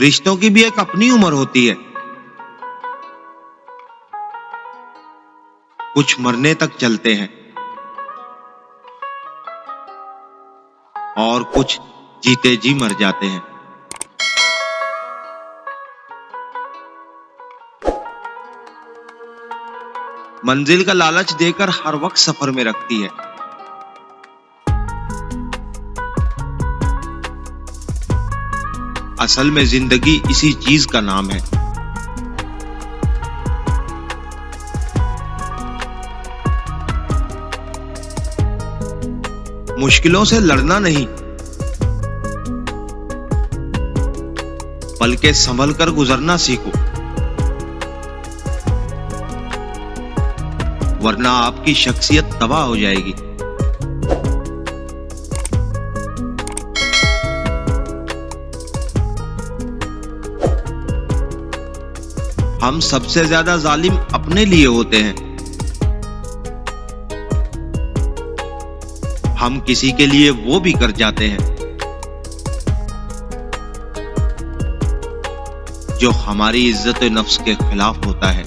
रिश्तों की भी एक अपनी उम्र होती है। कुछ मरने तक चलते हैं और कुछ जीते जी मर जाते हैं। मंजिल का लालच देकर हर वक्त सफर में रखती है। असल में जिंदगी इसी चीज का नाम है। मुश्किलों से लड़ना नहीं, बल्कि संभल कर गुजरना सीखो, वरना आपकी शख्सियत तबाह हो जाएगी। हम सबसे ज्यादा जालिम अपने लिए होते हैं। हम किसी के लिए वो भी कर जाते हैं जो हमारी इज्जत नफ्स के खिलाफ होता है।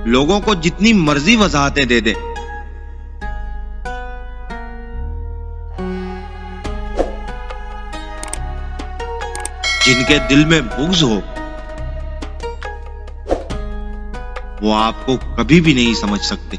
लोगों को जितनी मर्जी वजाहतें दे दे, जिनके दिल में बुग़्ज़ हो वो आपको कभी भी नहीं समझ सकते।